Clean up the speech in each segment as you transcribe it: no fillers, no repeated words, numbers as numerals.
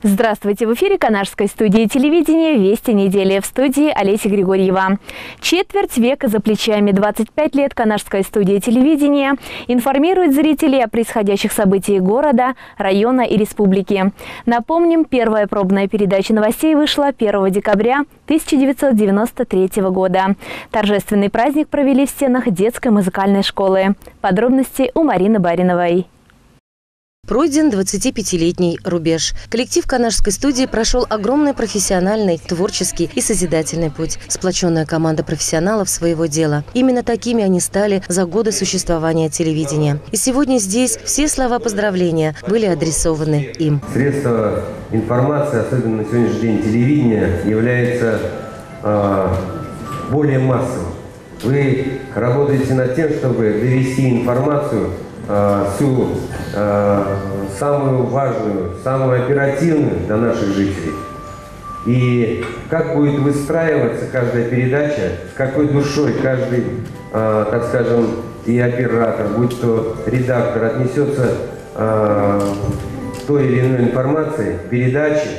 Здравствуйте! В эфире Канашской студии телевидения «Вести недели». В студии Олеся Григорьева. Четверть века за плечами, 25 лет Канашская студия телевидения информирует зрителей о происходящих событиях города, района и республики. Напомним, первая пробная передача новостей вышла 1 декабря 1993 года. Торжественный праздник провели в стенах детской музыкальной школы. Подробности у Марины Бариновой. Пройден 25-летний рубеж. Коллектив Канашской студии прошел огромный профессиональный, творческий и созидательный путь. Сплоченная команда профессионалов своего дела. Именно такими они стали за годы существования телевидения. И сегодня здесь все слова поздравления были адресованы им. Средство информации, особенно на сегодняшний день телевидения, является более массовым. Вы работаете над тем, чтобы довести информацию всю самую важную, самую оперативную для наших жителей. И как будет выстраиваться каждая передача, с какой душой каждый, так скажем, и оператор, будь то редактор, отнесется к той или иной информации, передачи,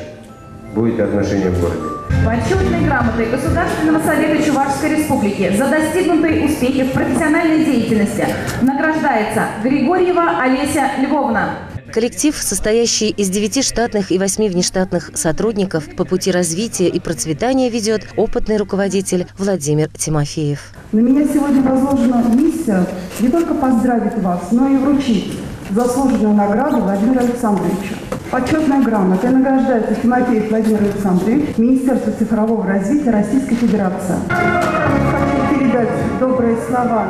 будет отношение в городе. Почетной грамотой Государственного совета Чувашской Республики за достигнутые успехи в профессиональной деятельности награждается Григорьева Олеся Львовна. Коллектив, состоящий из 9 штатных и 8 внештатных сотрудников, по пути развития и процветания ведет опытный руководитель Владимир Тимофеев. На меня сегодня возложена миссия не только поздравить вас, но и вручить заслуженную награду Владимира Александровича. Почетная грамота награждается Тимофеев Владимир Александрович, Министерство цифрового развития Российской Федерации. Хочу передать добрые слова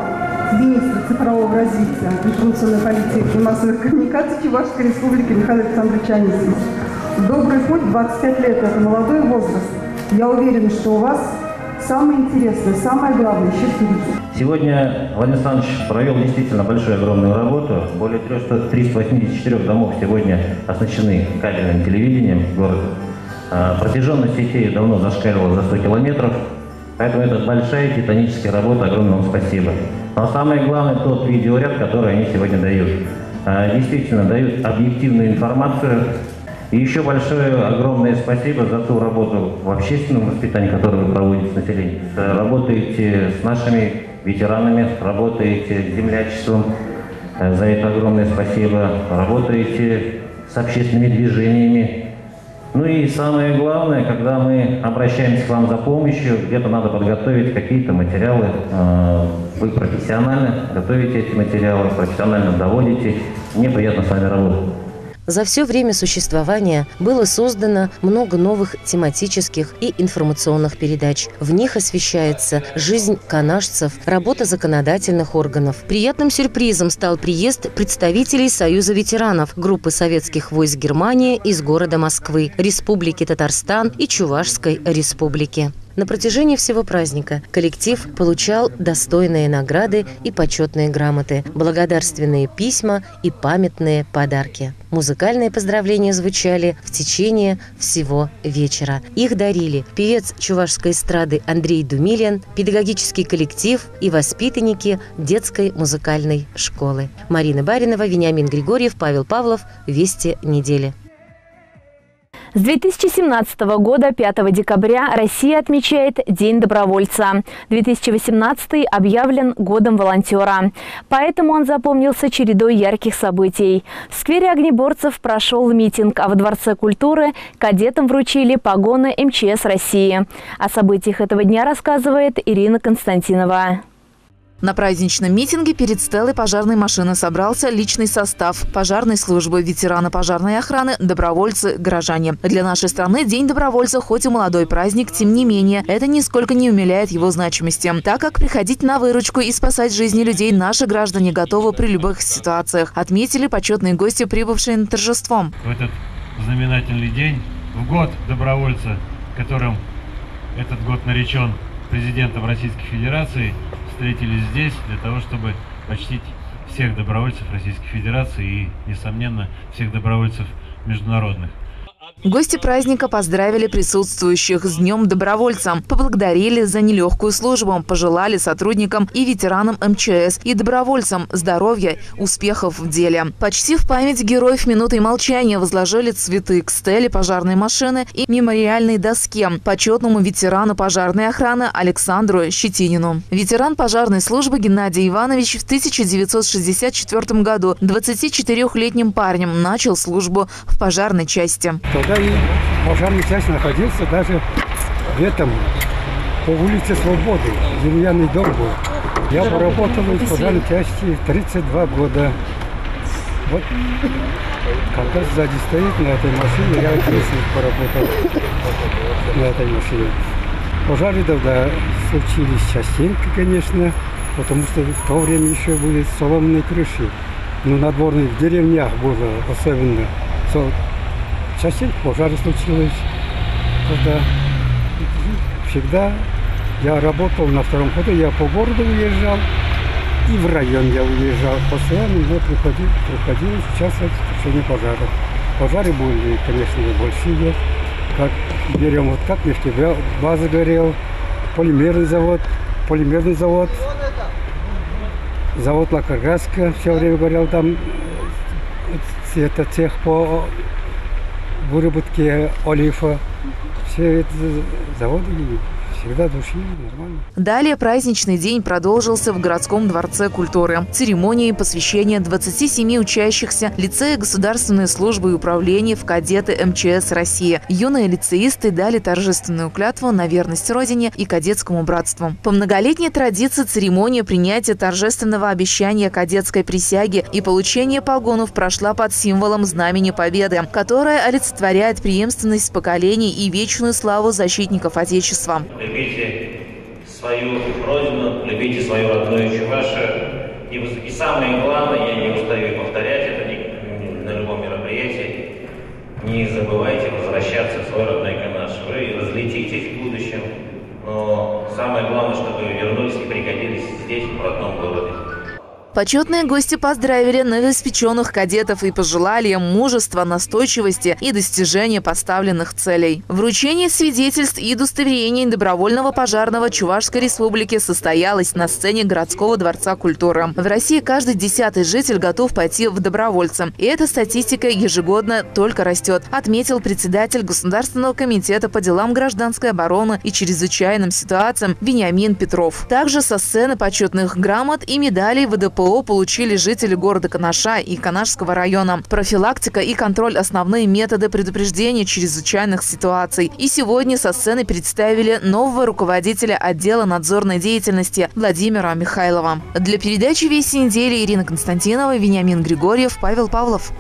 министра цифрового развития, информационной политики и массовых коммуникаций Чувашской Республики Михаила Александровича Анисимова. Добрый путь, 25 лет – это молодой возраст. Я уверена, что у вас самое интересное, самое главное еще впереди. Сегодня Владимир Александрович провел действительно большую, огромную работу. Более 384 домов сегодня оснащены кабельным телевидением в городе. Протяженность сетей давно зашкаливала за 100 километров. Поэтому это большая титаническая работа. Огромное вам спасибо. Но самое главное тот видеоряд, который они сегодня дают. Действительно дают объективную информацию. И еще большое, огромное спасибо за ту работу в общественном воспитании, которую вы проводите с населением. Работаете с нашими ветеранами, работаете с землячеством. За это огромное спасибо. Работаете с общественными движениями. Ну и самое главное, когда мы обращаемся к вам за помощью, где-то надо подготовить какие-то материалы. Вы профессионально готовите эти материалы, профессионально доводите. Мне приятно с вами работать. За все время существования было создано много новых тематических и информационных передач. В них освещается жизнь канашцев, работа законодательных органов. Приятным сюрпризом стал приезд представителей Союза ветеранов, группы советских войск Германии из города Москвы, Республики Татарстан и Чувашской Республики. На протяжении всего праздника коллектив получал достойные награды и почетные грамоты, благодарственные письма и памятные подарки. Музыкальные поздравления звучали в течение всего вечера. Их дарили певец чувашской эстрады Андрей Думилин, педагогический коллектив и воспитанники детской музыкальной школы. Марина Баринова, Вениамин Григорьев, Павел Павлов. Вести недели. С 2017 года, 5 декабря, Россия отмечает День добровольца. 2018 объявлен годом волонтера. Поэтому он запомнился чередой ярких событий. В сквере огнеборцев прошел митинг, а во Дворце культуры кадетам вручили погоны МЧС России. О событиях этого дня рассказывает Ирина Константинова. На праздничном митинге перед стелой пожарной машины собрался личный состав пожарной службы, ветераны пожарной охраны, добровольцы, горожане. Для нашей страны День добровольца хоть и молодой праздник, тем не менее, это нисколько не умаляет его значимости, так как приходить на выручку и спасать жизни людей наши граждане готовы при любых ситуациях, отметили почетные гости, прибывшие на торжество. В этот знаменательный день, в год добровольца, которым этот год наречен президентом Российской Федерации, встретились здесь для того, чтобы почтить всех добровольцев Российской Федерации и, несомненно, всех добровольцев международных. Гости праздника поздравили присутствующих с Днем добровольца, поблагодарили за нелегкую службу, пожелали сотрудникам и ветеранам МЧС и добровольцам здоровья, успехов в деле. Почтив память героев минутой молчания, возложили цветы к стеле пожарной машины и мемориальной доске почетному ветерану пожарной охраны Александру Щетинину. Ветеран пожарной службы Геннадий Иванович в 1964 году 24-летним парнем начал службу в пожарной части. Тогда и пожарная часть находился даже в этом, по улице Свободы, деревянный дом был. Я поработал в пожарной части 32 года. Вот как раз сзади стоит на этой машине, я 10 лет поработал на этой машине. Пожары тогда случились частенько, конечно, потому что в то время еще были соломенные крыши. Но надворные в деревнях было особенно. Частенько пожары случилось. Тогда всегда я работал на втором ходу, я по городу уезжал и в район я уезжал. Постоянно мне приходилось участвовать в тушении пожаров. Пожары были, конечно, большие. Как берем, вот как нефтебаза горел, полимерный завод, завод Лакаргаска все время горел, там это цех по выработке олифа. Все это заводы всегда душили нормально. Далее праздничный день продолжился в городском дворце культуры. Церемонией посвящения 27 учащихся лицея государственной службы и управления в кадеты МЧС России. Юные лицеисты дали торжественную клятву на верность Родине и кадетскому братству. По многолетней традиции церемония принятия торжественного обещания кадетской присяги и получения погонов прошла под символом Знамени Победы, которое олицетворяет преемственность поколений и вечную славу защитников Отечества. Любите свою родину, любите свою родную Чувашию. И самое главное, я не устаю повторять это на любом мероприятии, не забывайте возвращаться в свой родной Канаш. Вы разлетитесь в будущем, но самое главное, чтобы вы вернулись и пригодились здесь, в родном городе. Почетные гости поздравили новоиспеченных кадетов и пожелали им мужества, настойчивости и достижения поставленных целей. Вручение свидетельств и удостоверений добровольного пожарного Чувашской республики состоялось на сцене городского дворца культуры. В России каждый 10-й житель готов пойти в добровольцы. И эта статистика ежегодно только растет, отметил председатель Государственного комитета по делам гражданской обороны и чрезвычайным ситуациям Вениамин Петров. Также со сцены почетных грамот и медалей ВДПО получили жители города Канаша и Канашского района. Профилактика и контроль – основные методы предупреждения чрезвычайных ситуаций. И сегодня со сцены представили нового руководителя отдела надзорной деятельности Владимира Михайлова. Для передачи «Вести недели» Ирина Константинова, Вениамин Григорьев, Павел Павлов.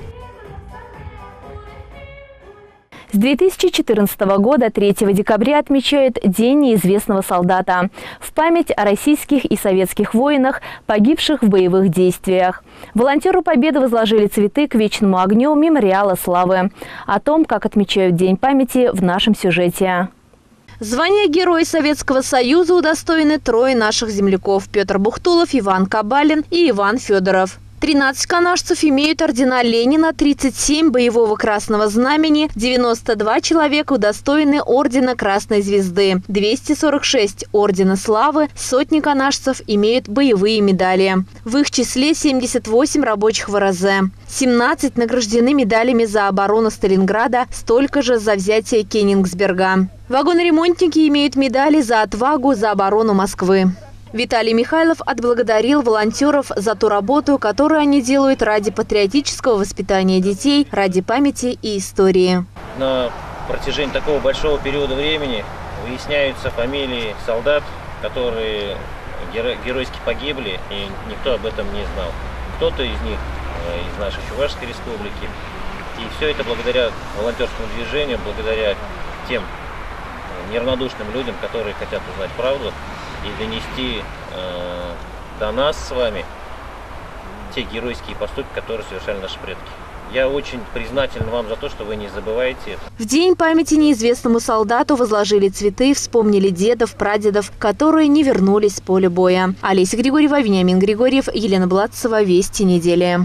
С 2014 года 3 декабря отмечают День неизвестного солдата в память о российских и советских воинах, погибших в боевых действиях. Волонтеры Победы возложили цветы к вечному огню мемориала славы. О том, как отмечают День памяти, в нашем сюжете. Звание Героя Советского Союза удостоены трое наших земляков – Петр Бухтулов, Иван Кабалин и Иван Федоров. 13 канашцев имеют ордена Ленина, 37 – боевого Красного Знамени, 92 человека удостоены ордена Красной Звезды, 246 – ордена Славы, сотни канашцев имеют боевые медали. В их числе 78 рабочих в РЗ. 17 награждены медалями за оборону Сталинграда, столько же за взятие Кенигсберга. Вагоноремонтники имеют медали за отвагу за оборону Москвы. Виталий Михайлов отблагодарил волонтеров за ту работу, которую они делают ради патриотического воспитания детей, ради памяти и истории. На протяжении такого большого периода времени выясняются фамилии солдат, которые геройски погибли, и никто об этом не знал. Кто-то из них из нашей Чувашской республики. И все это благодаря волонтерскому движению, благодаря тем неравнодушным людям, которые хотят узнать правду и донести до нас с вами те геройские поступки, которые совершали наши предки. Я очень признателен вам за то, что вы не забываете это. В День памяти неизвестному солдату возложили цветы, вспомнили дедов, прадедов, которые не вернулись с поля боя. Олеся Григорьева, Вениамин Григорьев, Елена Блатцева. Вести недели.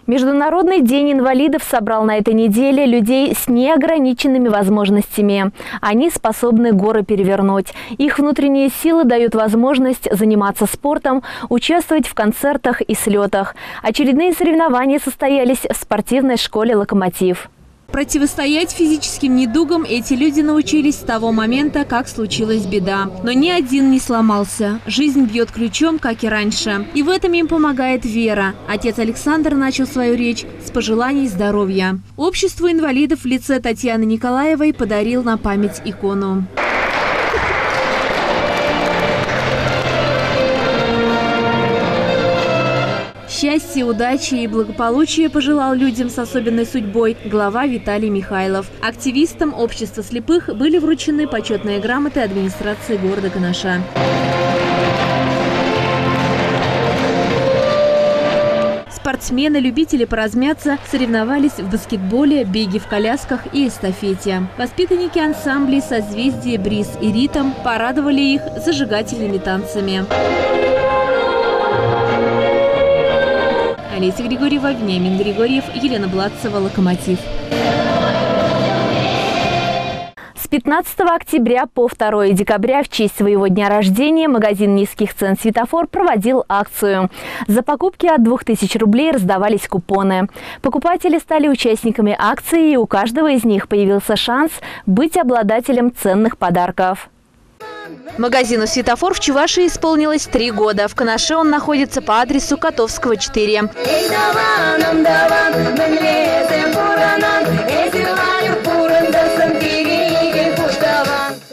Международный день инвалидов собрал на этой неделе людей с неограниченными возможностями. Они способны горы перевернуть. Их внутренние силы дают возможность заниматься спортом, участвовать в концертах и слетах. Очередные соревнования состоялись в спортивной школе «Локомотив». Противостоять физическим недугам эти люди научились с того момента, как случилась беда. Но ни один не сломался. Жизнь бьет ключом, как и раньше. И в этом им помогает вера. Отец Александр начал свою речь с пожеланий здоровья. Обществу инвалидов в лице Татьяны Николаевой подарил на память икону. Счастья, удачи и благополучия пожелал людям с особенной судьбой глава Виталий Михайлов. Активистам общества слепых были вручены почетные грамоты администрации города Канаша. Спортсмены, любители поразмяться, соревновались в баскетболе, беге в колясках и эстафете. Воспитанники ансамблей «Созвездие», «Бриз» и «Ритм» порадовали их зажигательными танцами. Олеся Григорьева, Вениамин Григорьев, Елена Бладцева, «Локомотив». С 15 октября по 2 декабря в честь своего дня рождения магазин низких цен «Светофор» проводил акцию. За покупки от 2000 рублей раздавались купоны. Покупатели стали участниками акции, и у каждого из них появился шанс быть обладателем ценных подарков. Магазину «Светофор» в Чувашии исполнилось 3 года. В Канаше он находится по адресу Котовского, 4.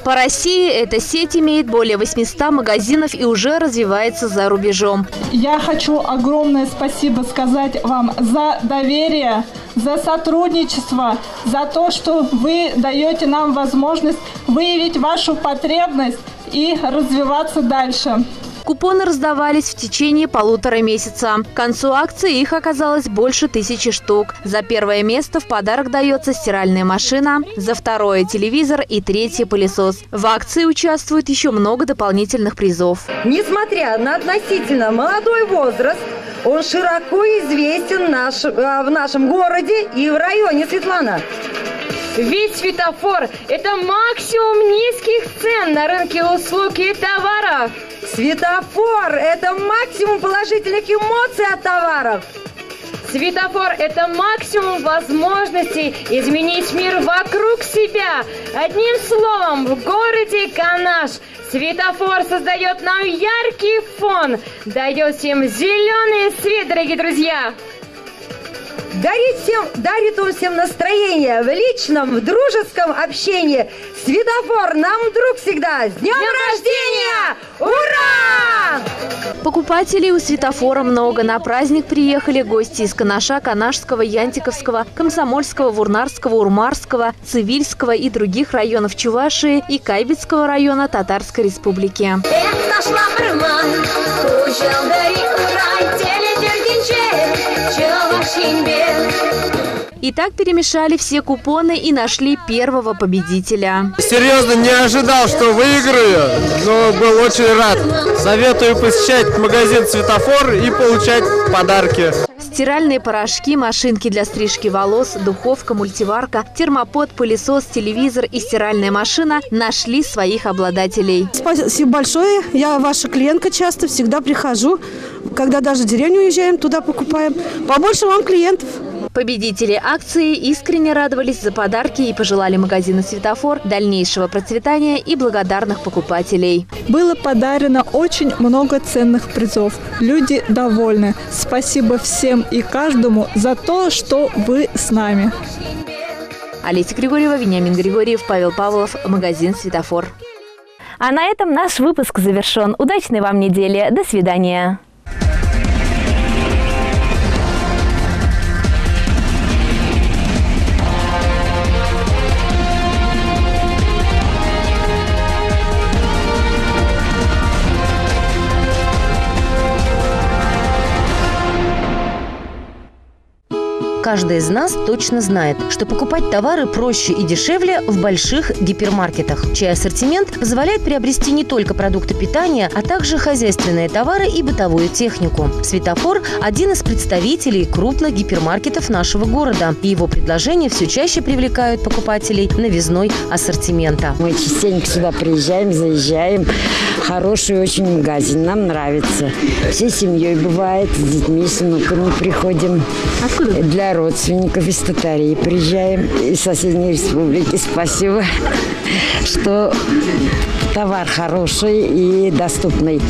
По России эта сеть имеет более 800 магазинов и уже развивается за рубежом. Я хочу огромное спасибо сказать вам за доверие, за сотрудничество, за то, что вы даете нам возможность выявить вашу потребность и развиваться дальше. Купоны раздавались в течение 1,5 месяца. К концу акции их оказалось больше 1000 штук. За первое место в подарок дается стиральная машина, за второе – телевизор и третье – пылесос. В акции участвует еще много дополнительных призов. Несмотря на относительно молодой возраст, он широко известен в нашем городе и в районе, Светлана. Ведь «Светофор» – это максимум низких цен на рынке услуг и товаров. «Светофор» – это максимум положительных эмоций от товаров. «Светофор» – это максимум возможностей изменить мир вокруг себя. Одним словом, в городе Канаш «Светофор» создает нам яркий фон, дает всем зеленый свет, дорогие друзья. Дарит он всем настроение в личном, в дружеском общении. «Светофор» нам друг всегда. С днем рождения! Ура! Покупателей у «Светофора» много. На праздник приехали гости из Канаша, Канашского, Янтиковского, Комсомольского, Вурнарского, Урмарского, Цивильского и других районов Чувашии и Кайбицкого района Татарской Республики. И так перемешали все купоны и нашли первого победителя. Серьезно, не ожидал, что выиграю, но был очень рад. Советую посещать магазин «Светофор» и получать подарки. Стиральные порошки, машинки для стрижки волос, духовка, мультиварка, термопод, пылесос, телевизор и стиральная машина нашли своих обладателей. Спасибо большое. Я ваша клиентка, часто всегда прихожу. Когда даже в деревню уезжаем, туда покупаем. Побольше вам клиентов. Победители акции искренне радовались за подарки и пожелали магазину «Светофор» дальнейшего процветания и благодарных покупателей. Было подарено очень много ценных призов. Люди довольны. Спасибо всем и каждому за то, что вы с нами. Олеся Григорьева, Вениамин Григорьев, Павел Павлов, магазин «Светофор». А на этом наш выпуск завершен. Удачной вам недели. До свидания. Каждый из нас точно знает, что покупать товары проще и дешевле в больших гипермаркетах, чей ассортимент позволяет приобрести не только продукты питания, а также хозяйственные товары и бытовую технику. «Светофор» – один из представителей крупных гипермаркетов нашего города, и его предложения все чаще привлекают покупателей новизной ассортимента. Мы частенько сюда приезжаем, заезжаем. Хороший очень магазин, нам нравится. Всей семьей бывает, с детьми, с внуками приходим. Откуда? Для родственников из Татарии приезжаем, из соседней республики. Спасибо, что товар хороший и доступный.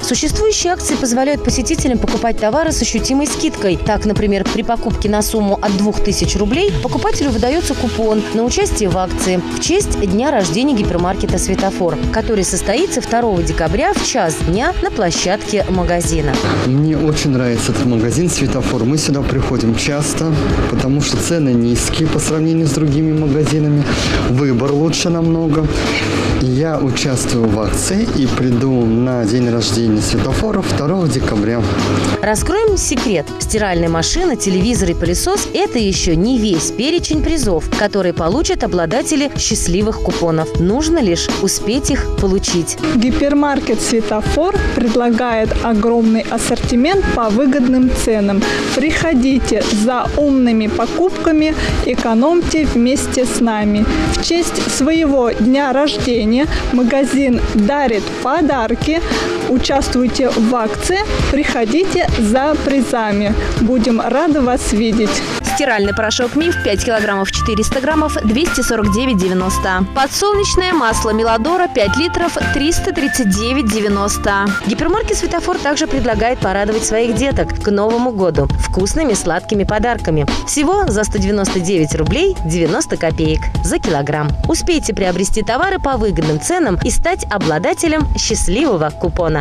Существующие акции позволяют посетителям покупать товары с ощутимой скидкой. Так, например, при покупке на сумму от 2000 рублей покупателю выдается купон на участие в акции в честь дня рождения гипермаркета «Светофор», который состоится 2 декабря в час дня на площадке магазина. Мне очень нравится этот магазин «Светофор». Мы сюда приходим часто, потому что цены низкие по сравнению с другими магазинами. Выбор лучше намного. Я участвую в акции и приду на день рождения «Светофора» 2 декабря. Раскроем секрет. Стиральная машина, телевизор и пылесос – это еще не весь перечень призов, которые получат обладатели счастливых купонов. Нужно лишь успеть их получить. Гипермаркет «Светофор» предлагает огромный ассортимент по выгодным ценам. Приходите за умными покупками, экономьте вместе с нами. В честь своего дня рождения магазин дарит подарки. Участвуйте в акции, приходите за призами. Будем рады вас видеть. Стиральный порошок «Миф» 5 килограммов 400 граммов 249,90. Подсолнечное масло «Миладора» 5 литров 339,90. Гипермаркет «Светофор» также предлагает порадовать своих деток к Новому году вкусными сладкими подарками. Всего за 199 рублей 90 копеек за килограмм. Успейте приобрести товары по выгодным ценам и стать обладателем счастливого купона.